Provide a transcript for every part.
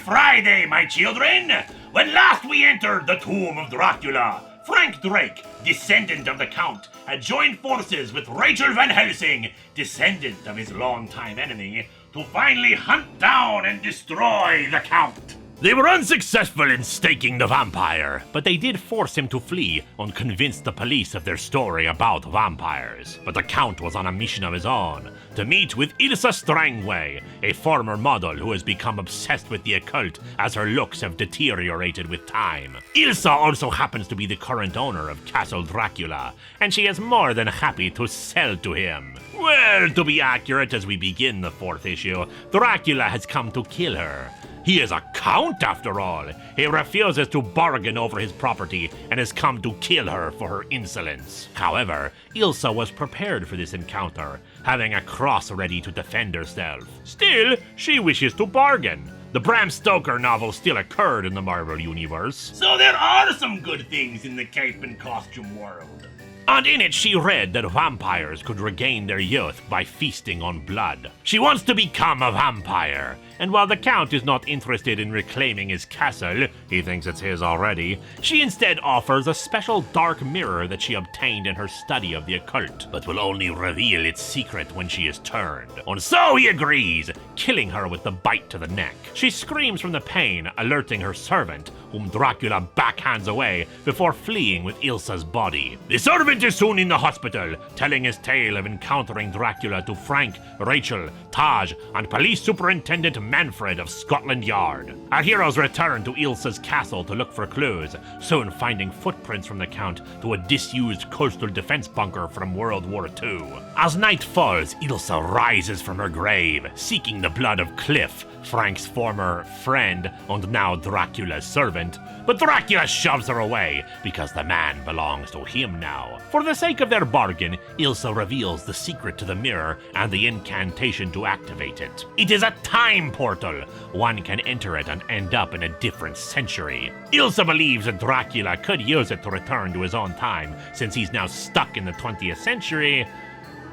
Friday, my children. When last we entered the tomb of Dracula, Frank Drake, descendant of the Count, had joined forces with Rachel Van Helsing, descendant of his longtime enemy, to finally hunt down and destroy the Count. They were unsuccessful in staking the vampire, but they did force him to flee and convince the police of their story about vampires. But the Count was on a mission of his own, to meet with Ilsa Strangway, a former model who has become obsessed with the occult as her looks have deteriorated with time. Ilsa also happens to be the current owner of Castle Dracula, and she is more than happy to sell to him. Well, to be accurate, as we begin the 4th issue, Dracula has come to kill her. He is a count, after all. He refuses to bargain over his property and has come to kill her for her insolence. However, Ilsa was prepared for this encounter, having a cross ready to defend herself. Still, she wishes to bargain. The Bram Stoker novel still occurred in the Marvel Universe, so there are some good things in the cape and costume world. And in it she read that vampires could regain their youth by feasting on blood. She wants to become a vampire, and while the Count is not interested in reclaiming his castle, he thinks it's his already, she instead offers a special dark mirror that she obtained in her study of the occult, but will only reveal its secret when she is turned. And so he agrees, killing her with the bite to the neck. She screams from the pain, alerting her servant, whom Dracula backhands away before fleeing with Ilsa's body. The servant is soon in the hospital, telling his tale of encountering Dracula to Frank, Rachel, Taj, and Police Superintendent Manfred of Scotland Yard. Our heroes return to Ilsa's castle to look for clues, soon finding footprints from the Count to a disused coastal defense bunker from World War II. As night falls, Ilsa rises from her grave, seeking the blood of Cliff, Frank's former friend and now Dracula's servant, but Dracula shoves her away because the man belongs to him now. For the sake of their bargain, Ilsa reveals the secret to the mirror and the incantation to activate it. It is a time portal. One can enter it and end up in a different century. Ilsa believes that Dracula could use it to return to his own time, since he's now stuck in the 20th century.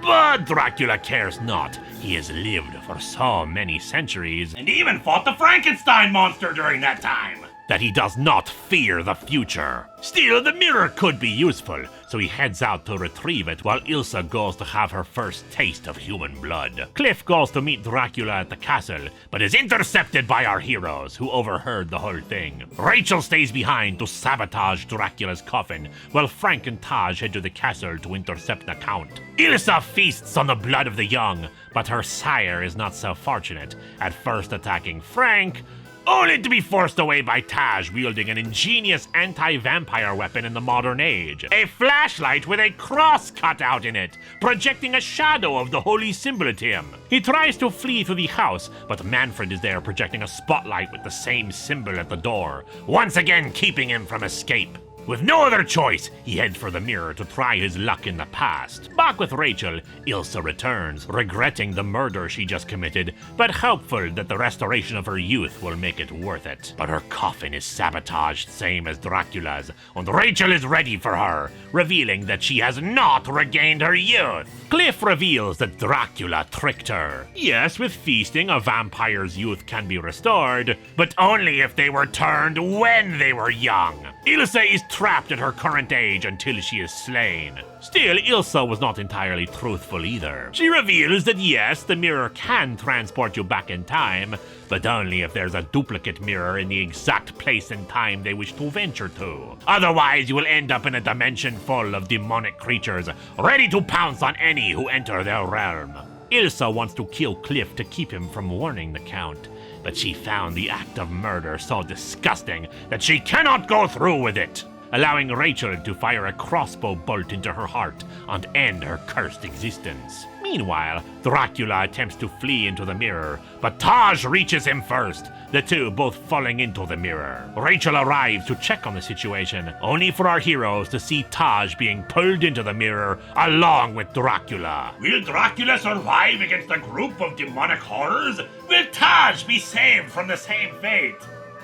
But Dracula cares not. He has lived for so many centuries, and even fought the Frankenstein monster during that time, that he does not fear the future. Still, the mirror could be useful, so he heads out to retrieve it while Ilsa goes to have her first taste of human blood. Cliff goes to meet Dracula at the castle, but is intercepted by our heroes, who overheard the whole thing. Rachel stays behind to sabotage Dracula's coffin, while Frank and Taj head to the castle to intercept the Count. Ilsa feasts on the blood of the young, but her sire is not so fortunate, at first attacking Frank, only to be forced away by Taj wielding an ingenious anti-vampire weapon in the modern age. A flashlight with a cross cut out in it, projecting a shadow of the holy symbol at him. He tries to flee through the house, but Manfred is there projecting a spotlight with the same symbol at the door, once again keeping him from escape. With no other choice, he heads for the mirror to try his luck in the past. Back with Rachel, Ilsa returns, regretting the murder she just committed, but hopeful that the restoration of her youth will make it worth it. But her coffin is sabotaged, same as Dracula's, and Rachel is ready for her, revealing that she has not regained her youth. Cliff reveals that Dracula tricked her. Yes, with feasting, a vampire's youth can be restored, but only if they were turned when they were young. Ilsa is trapped at her current age until she is slain. Still, Ilsa was not entirely truthful either. She reveals that yes, the mirror can transport you back in time, but only if there's a duplicate mirror in the exact place and time they wish to venture to. Otherwise, you will end up in a dimension full of demonic creatures, ready to pounce on any who enter their realm. Ilsa wants to kill Cliff to keep him from warning the Count, but she found the act of murder so disgusting that she cannot go through with it, allowing Rachel to fire a crossbow bolt into her heart and end her cursed existence. Meanwhile, Dracula attempts to flee into the mirror, but Taj reaches him first, the two both falling into the mirror. Rachel arrives to check on the situation, only for our heroes to see Taj being pulled into the mirror along with Dracula. Will Dracula survive against a group of demonic horrors? Will Taj be saved from the same fate?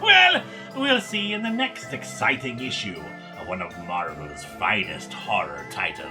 Well, we'll see in the next exciting issue of one of Marvel's finest horror titles.